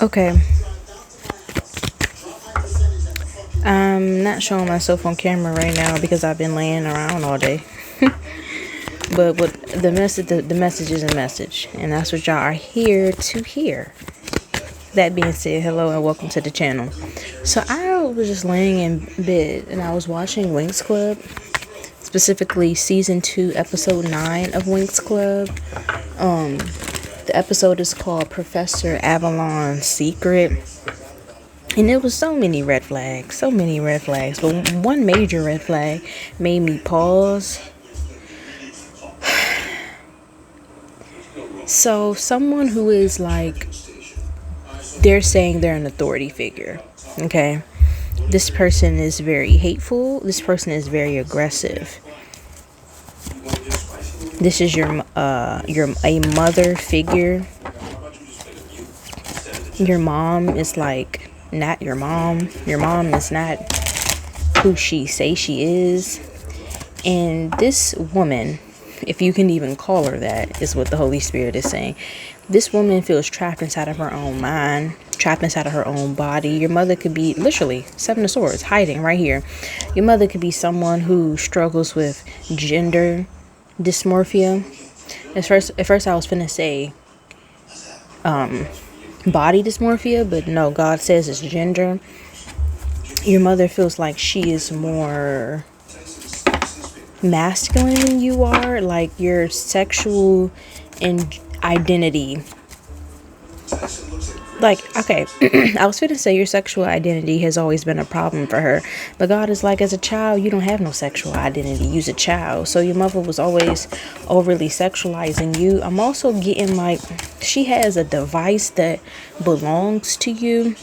Okay, I'm not showing myself on camera right now because I've been laying around all day. But what the message is a message, and that's what y'all are here to hear. That being said, hello and welcome to the channel. So I was just laying in bed and I was watching Winx Club, specifically season 2, episode 9 of Winx Club. The episode is called Professor Avalon's Secret. And there was so many red flags. But one major red flag made me pause. So someone who is like, they're saying they're an authority figure. Okay. This person is very hateful. This person is very aggressive. This is your a mother figure. Your mom is like not your mom. Your mom is not who she say she is. And this woman, if you can even call her that, is what the Holy Spirit is saying. This woman feels trapped inside of her own mind, trapped inside of her own body. Your mother could be literally 7 of Swords hiding right here. Your mother could be someone who struggles with gender dysmorphia. At first I was finna say body dysmorphia, but no, God says it's gender. Your mother feels like she is more masculine than you are, like your sexual and identity. Like, okay, I was going to say your sexual identity has always been a problem for her, but God is like, as a child, you don't have no sexual identity. You're a child. So your mother was always overly sexualizing you. I'm also getting like, she has a device that belongs to you.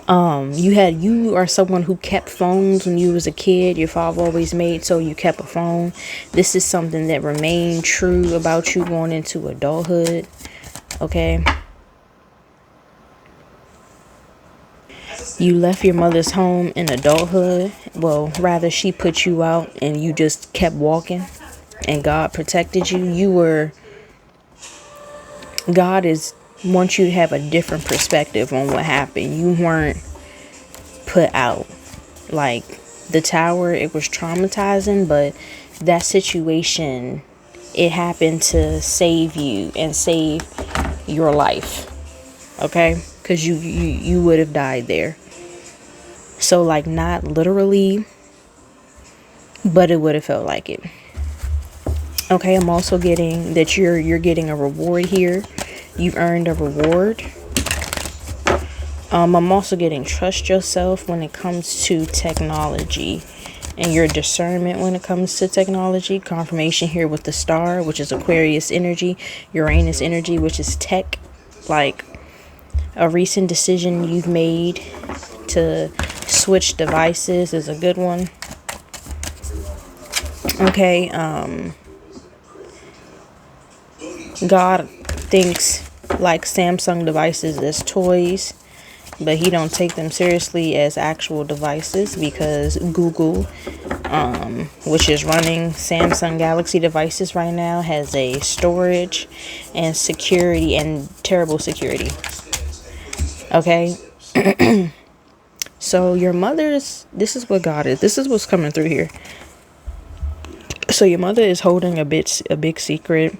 You are someone who kept phones when you was a kid. Your father always made so you kept a phone. This is something that remained true about you going into adulthood. Okay. You left your mother's home in adulthood. Well, rather she put you out and you just kept walking and God protected you. God wants you to have a different perspective on what happened. You weren't put out. Like the tower, it was traumatizing, but that situation, it happened to save you and save your life. Okay? Because you would have died there. So like not literally, but it would have felt like it. Okay, I'm also getting that you're getting a reward here. You've earned a reward. I'm also getting trust yourself when it comes to technology and your discernment when it comes to technology. Confirmation here with the star, which is Aquarius energy, Uranus energy, which is tech. Like a recent decision you've made to switch devices is a good one. Okay, God thinks like Samsung devices as toys, but he don't take them seriously as actual devices because Google, which is running Samsung Galaxy devices right now, has a storage and security and terrible security. Okay. So your mother's, this is what God is. This is what's coming through here. So your mother is holding a big secret.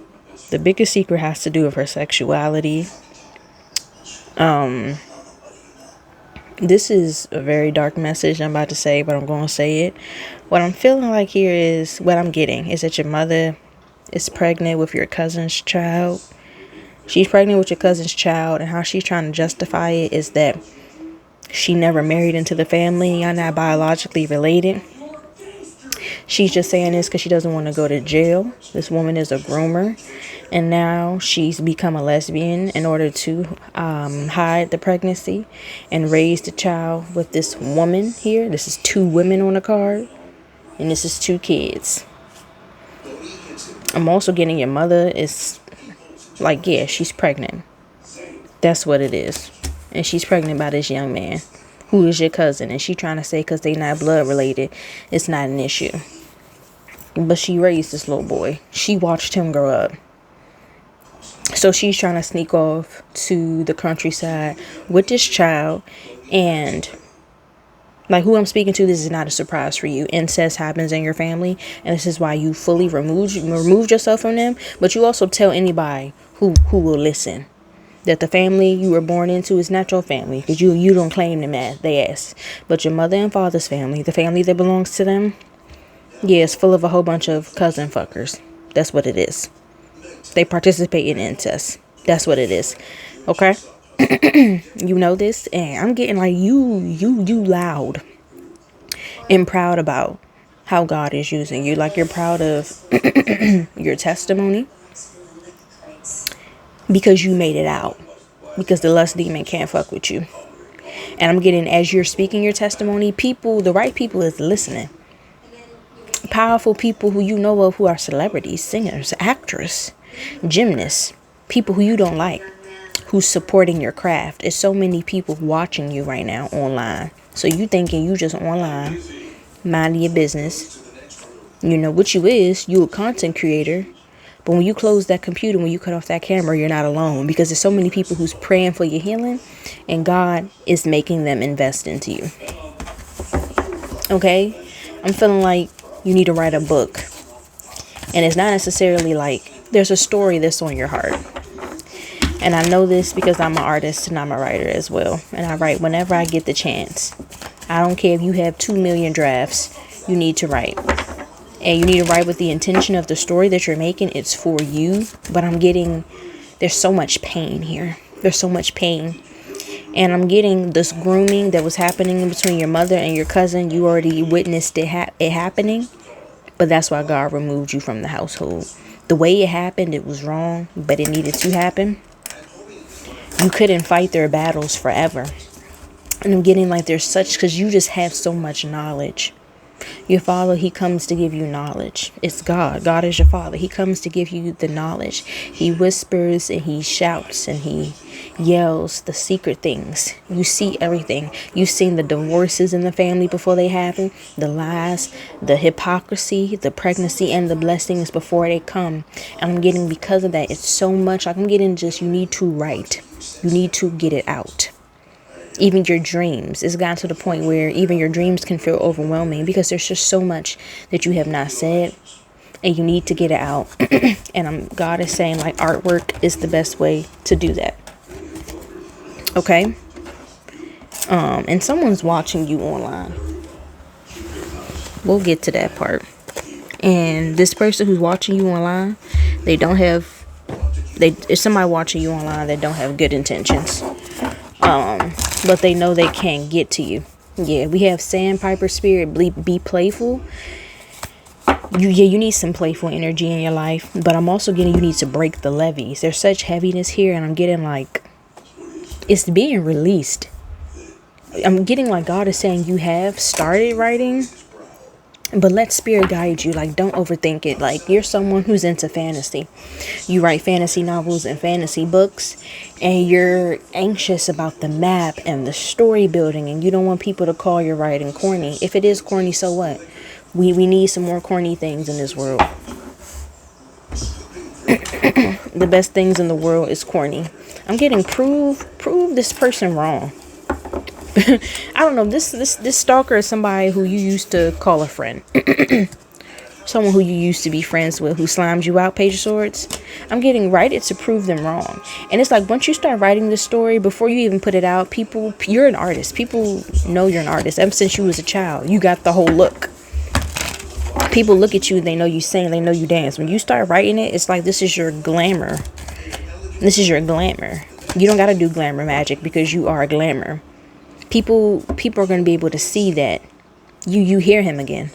The biggest secret has to do with her sexuality. This is a very dark message I'm about to say, but I'm going to say it. What I'm feeling like here is, what I'm getting is that your mother is pregnant with your cousin's child. She's pregnant with your cousin's child, and how she's trying to justify it is that she never married into the family. Y'all not biologically related. She's just saying this because she doesn't want to go to jail. This woman is a groomer, and now she's become a lesbian in order to hide the pregnancy and raise the child with this woman here. This is 2 women on the card, and this is 2 kids. I'm also getting your mother is like, yeah, she's pregnant. That's what it is. And she's pregnant by this young man who is your cousin, and she trying to say because they not blood related, it's not an issue. But she raised this little boy. She watched him grow up. So she's trying to sneak off to the countryside with this child. And like who I'm speaking to, this is not a surprise for you. Incest happens in your family, and this is why you fully removed yourself from them. But you also tell anybody who will listen that the family you were born into is not your family, because you don't claim them as they ass. But your mother and father's family, the family that belongs to them, yeah, it's full of a whole bunch of cousin fuckers. That's what it is. They participate in incest. That's what it is. Okay? You know this, and I'm getting like you loud and proud about how God is using you. Like you're proud of your testimony because you made it out. Because the lust demon can't fuck with you. And I'm getting, as you're speaking your testimony, people, the right people is listening. Powerful people who you know of who are celebrities, singers, actors, gymnasts, people who you don't like, who's supporting your craft. There's so many people watching you right now online. So you thinking you just online, minding your business. You know what you a content creator. But when you close that computer, when you cut off that camera, you're not alone. Because there's so many people who's praying for your healing. And God is making them invest into you. Okay? I'm feeling like you need to write a book. And it's not necessarily like there's a story that's on your heart. And I know this because I'm an artist and I'm a writer as well. And I write whenever I get the chance. I don't care if you have 2 million drafts. You need to write. And you need to write with the intention of the story that you're making. It's for you. But I'm getting, there's so much pain here. There's so much pain. And I'm getting this grooming that was happening between your mother and your cousin. You already witnessed it happening. But that's why God removed you from the household. The way it happened, it was wrong. But it needed to happen. You couldn't fight their battles forever. And I'm getting like there's such, because you just have so much knowledge. Your father, he comes to give you knowledge. It's God. God is your father. He comes to give you the knowledge. He whispers and he shouts and he yells the secret things. You see everything. You've seen the divorces in the family before they happen, the lies, the hypocrisy, the pregnancy, and the blessings before they come. And I'm getting, because of that, it's so much. Like I'm getting just, you need to write. You need to get it out. Even your dreams. It's gotten to the point where even your dreams can feel overwhelming because there's just so much that you have not said and you need to get it out. And God is saying like artwork is the best way to do that. Okay? And someone's watching you online. We'll get to that part. And this person who's watching you online, it's somebody watching you online that don't have good intentions. But they know they can't get to you. Yeah, we have sandpiper spirit, be playful. You need some playful energy in your life. But I'm also getting you need to break the levees. There's such heaviness here, and I'm getting like it's being released. I'm getting like God is saying you have started writing, but let spirit guide you. Like, don't overthink it. Like, you're someone who's into fantasy. You write fantasy novels and fantasy books, and you're anxious about the map and the story building, and you don't want people to call your writing corny. If it is corny, so what? We need some more corny things in this world. The best things in the world is corny. I'm getting prove this person wrong. I don't know. This stalker is somebody who you used to call a friend. Someone who you used to be friends with who slimed you out, Page of Swords. I'm getting write it to prove them wrong. And it's like once you start writing the story, before you even put it out, you're an artist. People know you're an artist. Ever since you was a child, you got the whole look. People look at you, they know you sing, they know you dance. When you start writing it, it's like this is your glamour. This is your glamour. You don't got to do glamour magic because you are a glamour. People are going to be able to see that you hear him again,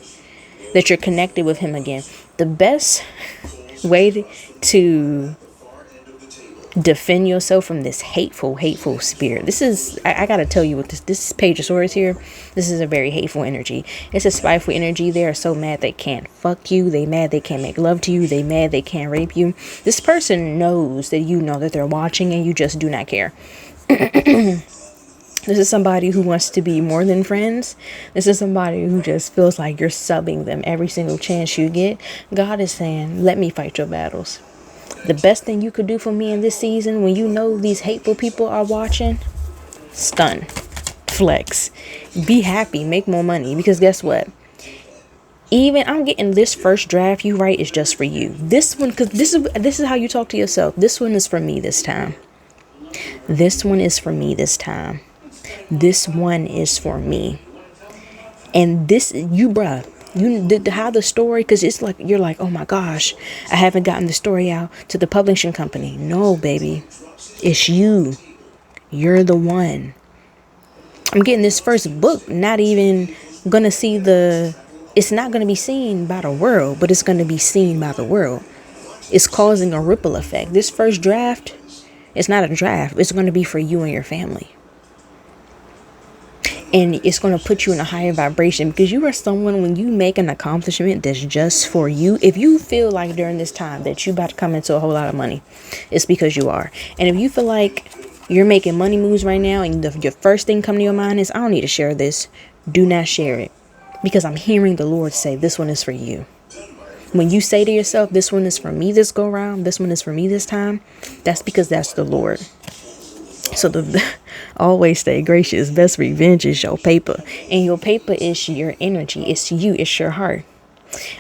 that you're connected with him again. The best way to defend yourself from this hateful spirit. This is, I got to tell you what this Page of Swords here, this is a very hateful energy. It's a spiteful energy. They are so mad they can't fuck you. They mad they can't make love to you. They mad they can't rape you. This person knows that you know that they're watching and you just do not care. This is somebody who wants to be more than friends. This is somebody who just feels like you're subbing them every single chance you get. God is saying, let me fight your battles. The best thing you could do for me in this season, when you know these hateful people are watching, stun, flex, be happy, make more money. Because guess what? Even I'm getting this first draft you write is just for you. This one, because this is how you talk to yourself. This one is for me this time. This one is for me this time. This one is for me. And this, you, bruh, you how the story, because it's like, you're like, oh my gosh, I haven't gotten the story out to the publishing company. No, baby, it's you. You're the one. I'm getting this first book, not even gonna see it's not gonna be seen by the world, but it's gonna be seen by the world. It's causing a ripple effect. This first draft, it's not a draft. It's gonna be for you and your family. And it's going to put you in a higher vibration, because you are someone, when you make an accomplishment that's just for you, if you feel like during this time that you're about to come into a whole lot of money, it's because you are. And if you feel like you're making money moves right now and your first thing coming to your mind is, I don't need to share this, do not share it. Because I'm hearing the Lord say, this one is for you. When you say to yourself, this one is for me this go round, this one is for me this time, that's because that's the Lord. So always stay gracious. Best revenge is your paper. And your paper is your energy. It's you. It's your heart.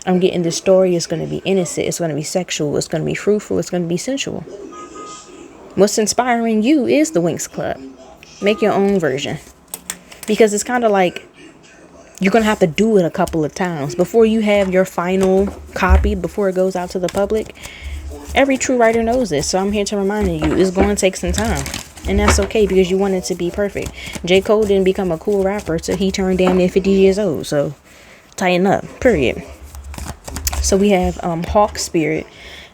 I'm getting the story. It's going to be innocent. It's going to be sexual. It's going to be fruitful. It's going to be sensual. What's inspiring you is the Winx Club. Make your own version. Because it's kind of like you're going to have to do it a couple of times before you have your final copy, before it goes out to the public. Every true writer knows this. So I'm here to remind you, it's going to take some time. And that's okay, because you want it to be perfect. J. Cole didn't become a cool rapper till he turned damn near 50 years old. So tighten up, period. So we have Hawk Spirit.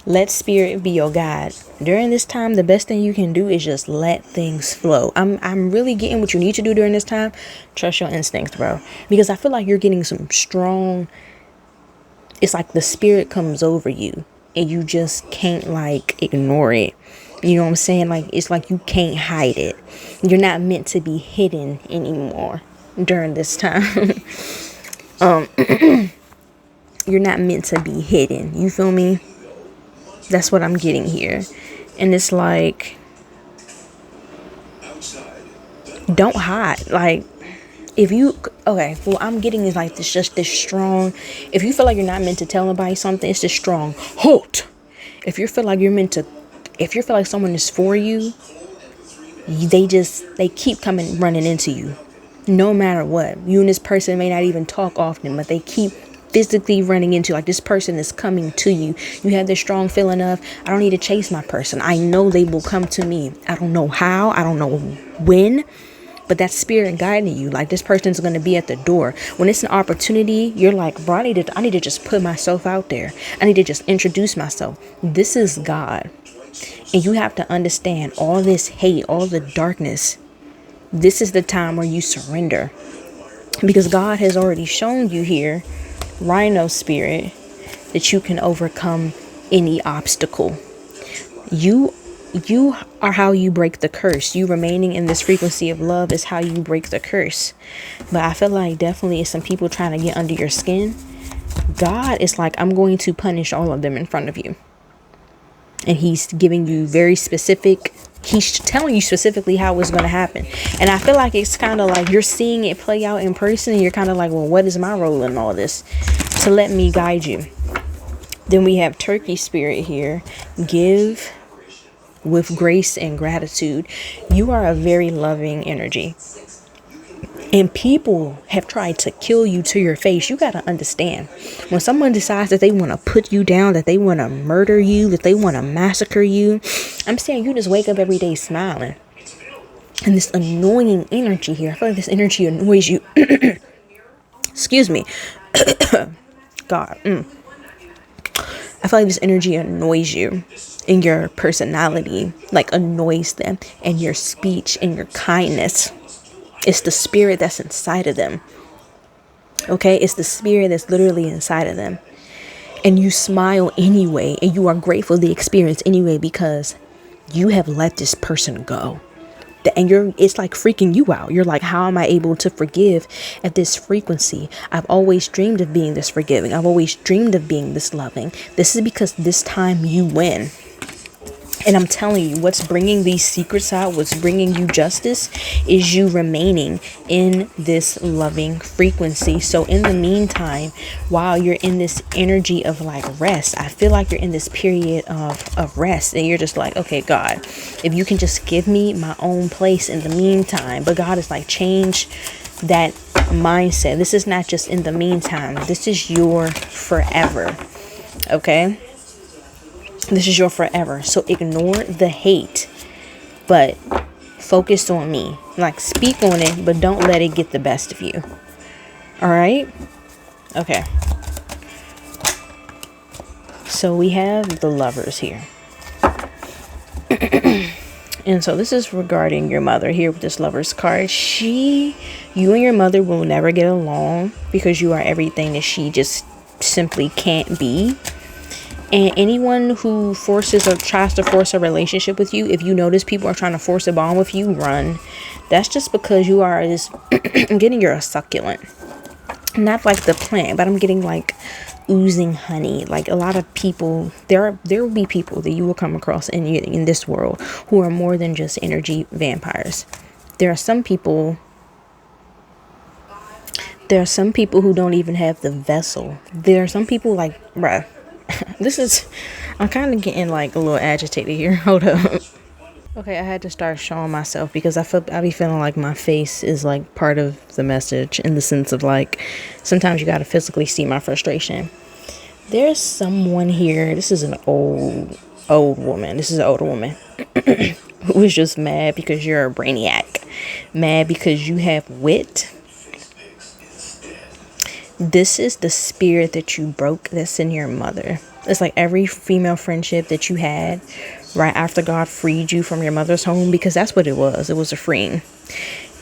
Let spirit be your guide. During this time, the best thing you can do is just let things flow. I'm really getting what you need to do during this time. Trust your instincts, bro. Because I feel like you're getting some strong, it's like the spirit comes over you and you just can't like ignore it. You know what I'm saying? Like, it's like you can't hide it. You're not meant to be hidden anymore during this time. You're not meant to be hidden. You feel me? That's what I'm getting here. And it's like, don't hide. Like, if you, okay, well, I'm getting is like this, just this strong, if you feel like you're not meant to tell anybody something, it's this strong halt. If you feel like you're meant to, if you feel like someone is for you, they keep running into you no matter what. You and this person may not even talk often, but they keep physically running into, like, this person is coming to you. You have this strong feeling of, I don't need to chase my person. I know they will come to me. I don't know how, I don't know when, but that spirit guiding you, like, this person's going to be at the door. When it's an opportunity, you're like, bro, I need to just put myself out there. I need to just introduce myself. This is God. And you have to understand all this hate, all the darkness. This is the time where you surrender. Because God has already shown you here, Rhino Spirit, that you can overcome any obstacle. You are how you break the curse. You remaining in this frequency of love is how you break the curse. But I feel like definitely it's some people trying to get under your skin. God is like, I'm going to punish all of them in front of you. And he's giving you very specific, he's telling you specifically how it's going to happen. And I feel like it's kind of like you're seeing it play out in person. And you're kind of like, well, what is my role in all this? To let me guide you. Then we have Turkey Spirit here. Give with grace and gratitude. You are a very loving energy. And people have tried to kill you to your face. You got to understand, when someone decides that they want to put you down, that they want to murder you, that they want to massacre you, I'm saying you just wake up every day smiling. And this annoying energy here, I feel like this energy annoys you. Excuse me. God. I feel like this energy annoys you. And your personality, like, annoys them. And your speech and your kindness. It's the spirit that's inside of them. Okay? It's the spirit that's literally inside of them. And you smile anyway. And you are grateful for the experience anyway, because you have let this person go. And it's like freaking you out. You're like, how am I able to forgive at this frequency? I've always dreamed of being this forgiving. I've always dreamed of being this loving. This is because this time you win. And I'm telling you, what's bringing these secrets out, what's bringing you justice, is you remaining in this loving frequency. So in the meantime, while you're in this energy of like rest, I feel like you're in this period of rest, and you're just like, okay, God, if you can just give me my own place in the meantime. But God is like, change that mindset. This is not just in the meantime. This is your forever. Okay? This is your forever. So ignore the hate, but focus on me. Like, speak on it, but don't let it get the best of you. All right? Okay. So we have the Lovers here. And so this is regarding your mother here with this Lover's card. You and your mother will never get along because you are everything that she just simply can't be. And anyone who forces or tries to force a relationship with you, if you notice people are trying to force a bond with you, run. That's just because you are this, I'm getting you're a succulent. Not like the plant, but I'm getting like oozing honey. Like a lot of people, there will be people that you will come across in this world who are more than just energy vampires. There are some people who don't even have the vessel. There are some people like, bruh, I'm kind of getting like a little agitated here. Hold up. Okay, I had to start showing myself because I be feeling like my face is like part of the message, in the sense of like, sometimes you got to physically see my frustration. There's someone here. This is an old woman. This is an older woman who is just mad because you're a brainiac. Mad because you have wit. This is the spirit that you broke that's in your mother. It's like every female friendship that you had right after God freed you from your mother's home, because that's what it was. It was a freeing.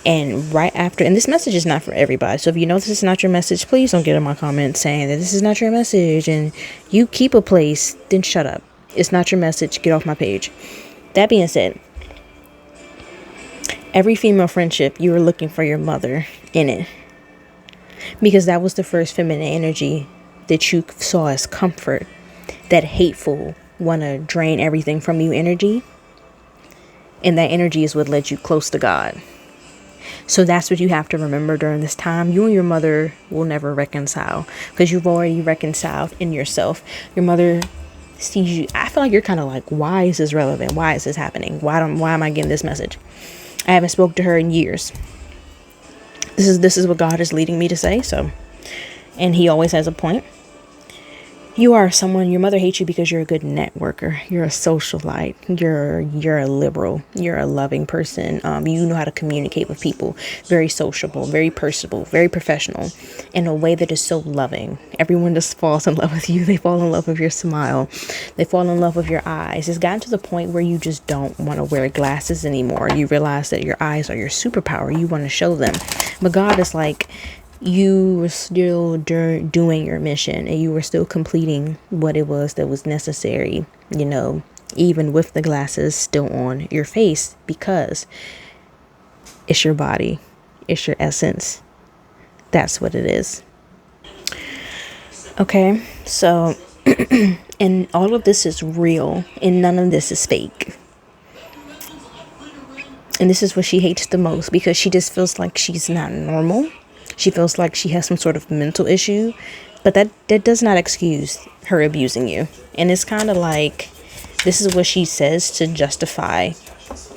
And right after, and this message is not for everybody. So if you know this is not your message, please don't get in my comments saying that this is not your message and you keep a place, then shut up. It's not your message. Get off my page. That being said, every female friendship, you were looking for your mother in it, because that was the first feminine energy that you saw as comfort. That hateful, want to drain everything from you energy. And that energy is what led you close to God. So that's what you have to remember during this time. You and your mother will never reconcile, because you've already reconciled in yourself. Your mother sees you. I feel like you're kind of like, why is this relevant? Why is this happening? Why am I getting this message? I haven't spoke to her in years. This is what God is leading me to say. So, and he always has a point. You are someone, your mother hates you because you're a good networker. You're a socialite. You're a liberal. You're a loving person. You know how to communicate with people. Very sociable, very personable, very professional, in a way that is so loving. Everyone just falls in love with you. They fall in love with your smile. They fall in love with your eyes. It's gotten to the point where you just don't want to wear glasses anymore. You realize that your eyes are your superpower. You want to show them. But God is like, you were still doing your mission, and you were still completing what it was that was necessary, you know, even with the glasses still on your face, because it's your body, it's your essence. That's what it is. Okay, so and all of this is real, and none of this is fake. And this is what she hates the most, because she just feels like she's not normal. She feels like she has some sort of mental issue, but that does not excuse her abusing you. And it's kind of like, this is what she says to justify,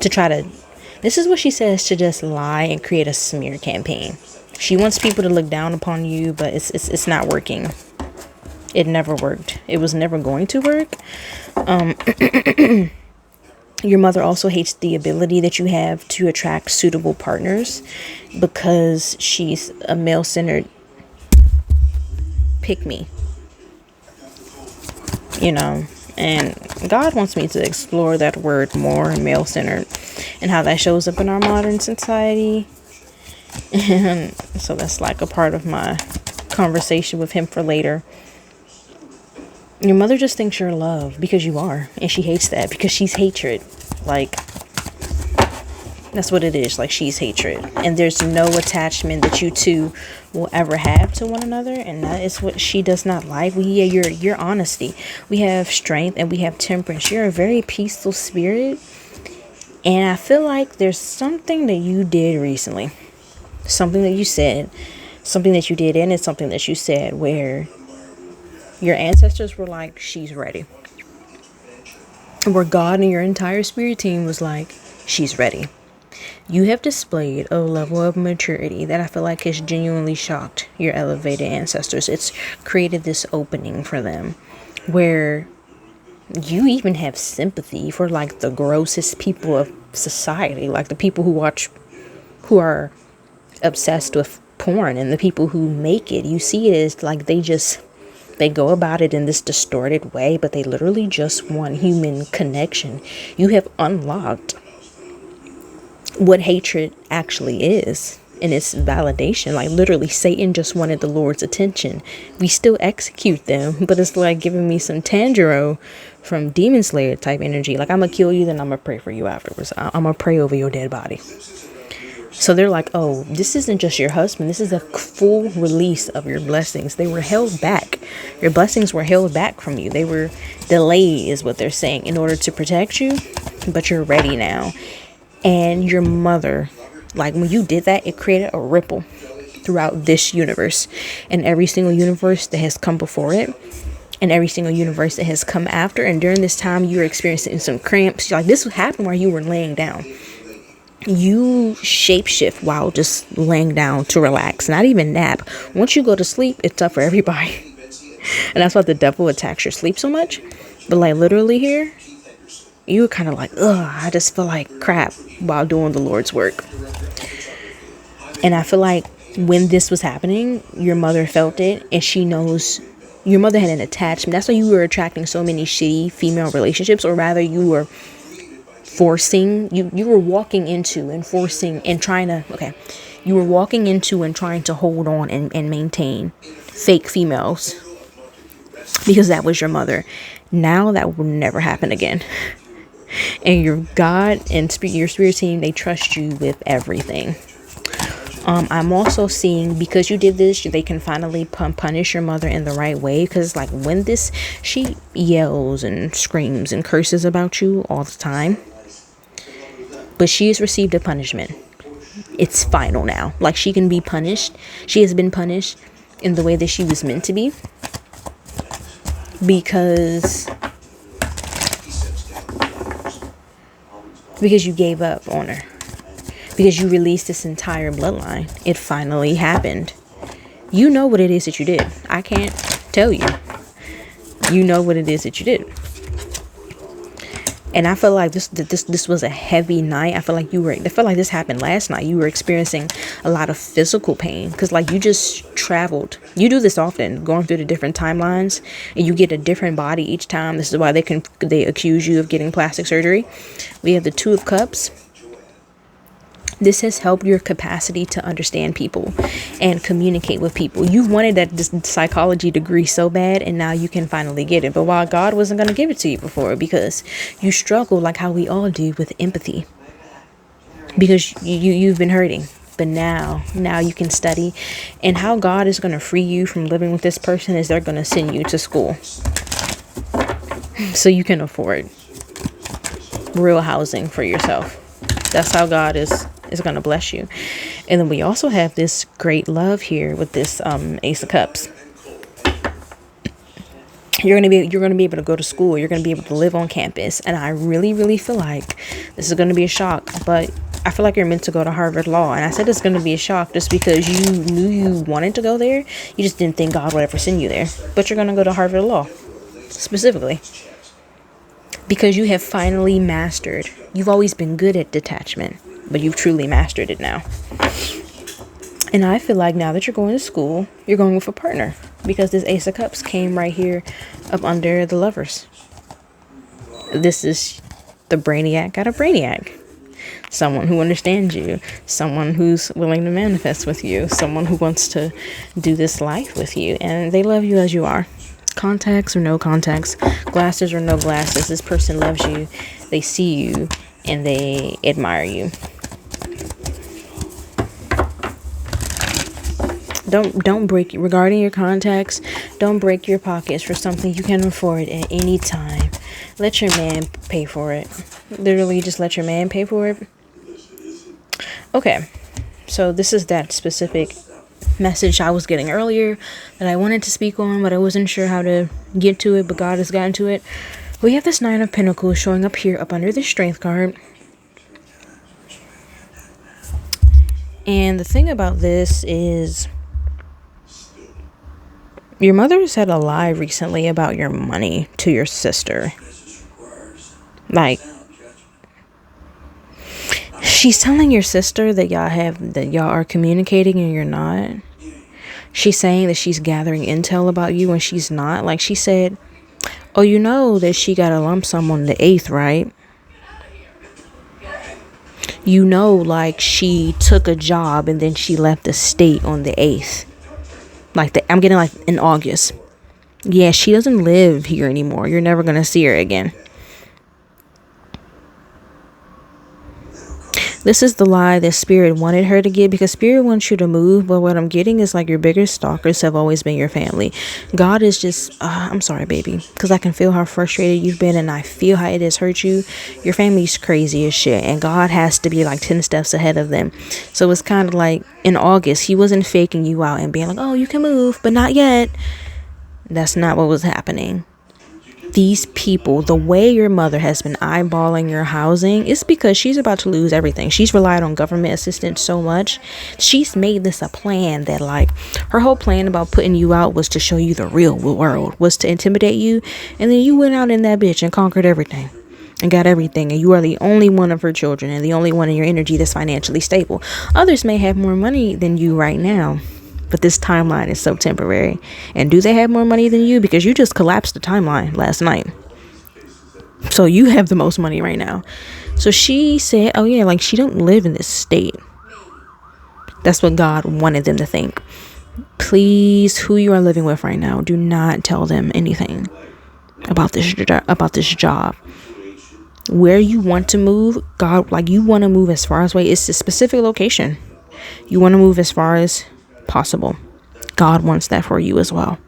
this is what she says to just lie and create a smear campaign. She wants people to look down upon you, but it's not working. It never worked. It was never going to work. Your mother also hates the ability that you have to attract suitable partners, because she's a male-centered pick-me, you know. And God wants me to explore that word more, male-centered, and how that shows up in our modern society. And so that's like a part of my conversation with him for later. Your mother just thinks you're love because you are, and she hates that, because she's hatred. Like, That's what it is. Like, she's hatred. And there's no attachment that you two will ever have to one another. And that is what she does not like. Your honesty. We have strength and we have temperance. You're a very peaceful spirit. And I feel like there's something that you did recently. Something that you said. Something that you did, and it's something that you said, where your ancestors were like, she's ready. Where God and your entire spirit team was like, she's ready. You have displayed a level of maturity that I feel like has genuinely shocked your elevated ancestors. It's created this opening for them where you even have sympathy for like the grossest people of society, like the people who are obsessed with porn and the people who make it. You see it as like they go about it in this distorted way, but they literally just want human connection. You have unlocked what hatred actually is, and its validation. Like, literally, Satan just wanted the Lord's attention. We still execute them, but it's like giving me some Tanjiro from Demon Slayer type energy. Like, I'm gonna kill you, then I'm gonna pray for you afterwards. I'm gonna pray over your dead body. So they're like, oh, this isn't just your husband. This is a full release of your blessings. They were held back. Your blessings were held back from you. They were delayed, is what they're saying, in order to protect you. But you're ready now. And your mother, like, when you did that, it created a ripple throughout this universe. And every single universe that has come before it. And every single universe that has come after. And during this time, you were experiencing some cramps. Like, this happened while you were laying down. You shapeshift while just laying down to relax, not even nap. Once you go to sleep, it's tough for everybody. And that's why the devil attacks your sleep so much. But like, literally here, you were kind of like, ugh, I just feel like crap while doing the Lord's work. And I feel like when this was happening, your mother felt it, and she knows your mother had an attachment. That's why you were attracting so many shitty female relationships, or rather you were forcing, you were walking into and forcing and trying to, you were walking into and trying to hold on and maintain fake females because that was your mother. Now that will never happen again. And your God and your spirit team, they trust you with everything. I'm also seeing, because you did this, they can finally punish your mother in the right way. Because like when this, she yells and screams and curses about you all the time. But she has received a punishment. It's final now. Like, she can be punished. She has been punished in the way that she was meant to be. Because you gave up on her. Because you released this entire bloodline. It finally happened. You know what it is that you did. I can't tell you. You know what it is that you did. And I feel like this was a heavy night. I feel like this happened last night. You were experiencing a lot of physical pain because like you just traveled. You do this often, going through the different timelines, and you get a different body each time. This is why they accuse you of getting plastic surgery. We have the Two of Cups. This has helped your capacity to understand people and communicate with people. You wanted that psychology degree so bad, and now you can finally get it. But while God wasn't going to give it to you before, because you struggle like how we all do with empathy, because you've been hurting. But now you can study, and how God is going to free you from living with this person is they're going to send you to school so you can afford real housing for yourself. That's how God is going to bless you. And then we also have this great love here with this Ace of Cups. You're going to be able to go to school. You're going to be able to live on campus. And I really, really feel like this is going to be a shock, but I feel like you're meant to go to Harvard Law. And I said it's going to be a shock just because you knew you wanted to go there. You just didn't think God would ever send you there. But you're going to go to Harvard Law specifically because you have finally mastered. You've always been good at detachment, but you've truly mastered it now. And I feel like now that you're going to school, you're going with a partner, because this Ace of Cups came right here up under the Lovers. This is the brainiac out of brainiac. Someone who understands you, someone who's willing to manifest with you, someone who wants to do this life with you, and they love you as you are. Contacts or no contacts, glasses or no glasses, this person loves you, they see you, and they admire you. Don't break, regarding your contacts, don't break your pockets for something you can afford at any time. Let your man pay for it. Literally just let your man pay for it. Okay, so this is that specific message I was getting earlier that I wanted to speak on, but I wasn't sure how to get to it, but God has gotten to it. We have this Nine of Pentacles showing up here, up under the Strength card. And the thing about this is, your mother said a lie recently about your money to your sister. Like, she's telling your sister that y'all are communicating and you're not. She's saying that she's gathering intel about you when she's not. Like, she said, oh, you know that she got a lump sum on the 8th, right? You know, like, she took a job and then she left the state on the 8th. Like, I'm getting like in August. Yeah, she doesn't live here anymore. You're never going to see her again. This is the lie that Spirit wanted her to get, because Spirit wants you to move. But what I'm getting is like your biggest stalkers have always been your family. God is just, I'm sorry, baby, because I can feel how frustrated you've been and I feel how it has hurt you. Your family's crazy as shit and God has to be like 10 steps ahead of them. So it's kind of like in August, he wasn't faking you out and being like, oh, you can move, but not yet. That's not what was happening. These people, the way your mother has been eyeballing your housing, is because she's about to lose everything. She's relied on government assistance so much. She's made this a plan that, like, her whole plan about putting you out was to show you the real world, was to intimidate you. And then you went out in that bitch and conquered everything and got everything. And you are the only one of her children and the only one in your energy that's financially stable. Others may have more money than you right now, but this timeline is so temporary. And do they have more money than you? Because you just collapsed the timeline last night. So you have the most money right now. So she said, oh yeah, like, she don't live in this state. That's what God wanted them to think. Please, who you are living with right now, do not tell them anything about this job. Where you want to move, God, like, you want to move as far as away. It's a specific location. You want to move as far as possible. God wants that for you as well.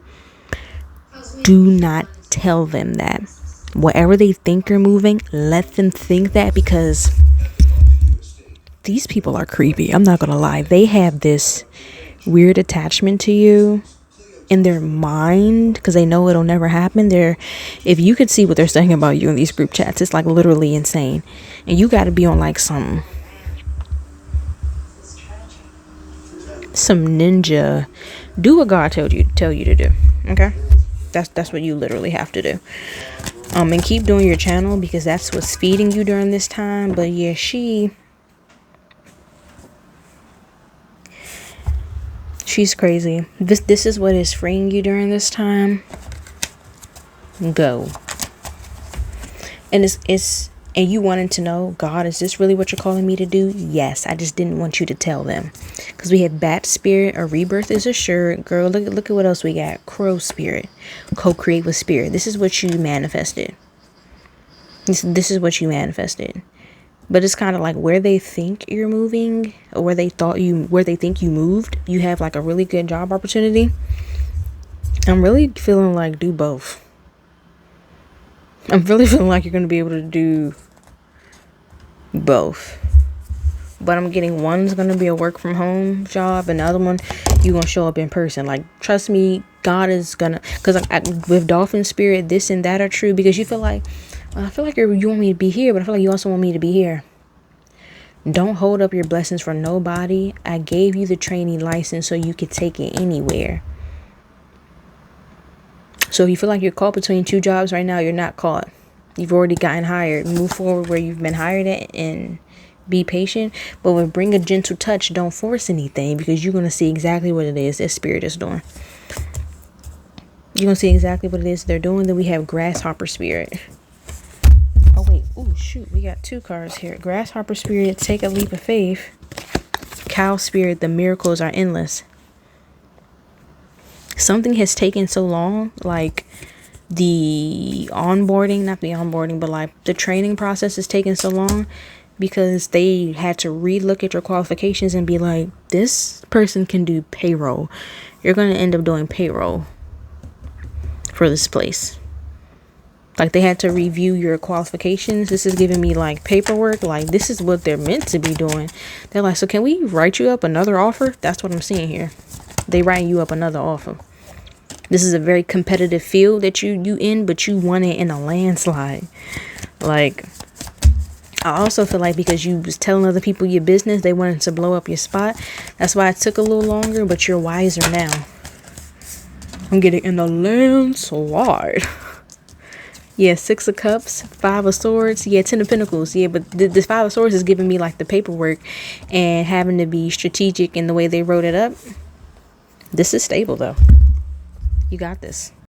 Do not tell them that. Wherever they think you're moving, let them think that, because these people are creepy. I'm not gonna lie. They have this weird attachment to you in their mind because they know it'll never happen. If you could see what they're saying about you in these group chats, it's like literally insane. And you got to be on like some ninja. Do what God tell you to do. Okay, that's what you literally have to do. And keep doing your channel, because that's what's feeding you during this time. But yeah, she's crazy. This is what is freeing you during this time. Go. And it's and you wanted to know, God, is this really what you're calling me to do? Yes, I just didn't want you to tell them. Because we have bat spirit, or rebirth is assured. Girl, look at what else we got. Crow spirit. Co-create with spirit. This is what you manifested. This is what you manifested. But it's kind of like where they think you're moving, or where they think you moved, you have like a really good job opportunity. I'm really feeling like do both. I'm really feeling like you're going to be able to do both. But I'm getting one's going to be a work from home job, and the other one you're going to show up in person. Like, trust me, God is going to, because with dolphin spirit, this and that are true, because you feel like, well, I feel like you want me to be here, but I feel like you also want me to be here. Don't hold up your blessings for nobody. I gave you the training license so you could take it anywhere. So if you feel like you're caught between two jobs right now, you're not caught. You've already gotten hired. Move forward where you've been hired at and be patient. But when bring a gentle touch, don't force anything, because you're going to see exactly what it is that spirit is doing. You're going to see exactly what it is they're doing. Then we have grasshopper spirit. Oh, wait. Oh, shoot. We got two cards here. Grasshopper spirit, take a leap of faith. Cow spirit, the miracles are endless. Something has taken so long, like the onboarding, not the onboarding, but like the training process is taking so long because they had to re-look at your qualifications and be like, this person can do payroll. You're going to end up doing payroll for this place. Like, they had to review your qualifications. This is giving me like paperwork. Like, this is what they're meant to be doing. They're like, so can we write you up another offer? That's what I'm seeing here. They writing you up another offer. This is a very competitive field that you in, but you won it in a landslide. Like, I also feel like because you was telling other people your business, they wanted to blow up your spot. That's why it took a little longer, but you're wiser now. I'm getting in a landslide. Yeah, 6 of Cups, 5 of Swords, yeah, 10 of Pentacles. Yeah, but the 5 of Swords is giving me like the paperwork and having to be strategic in the way they wrote it up. This is stable though. You got this.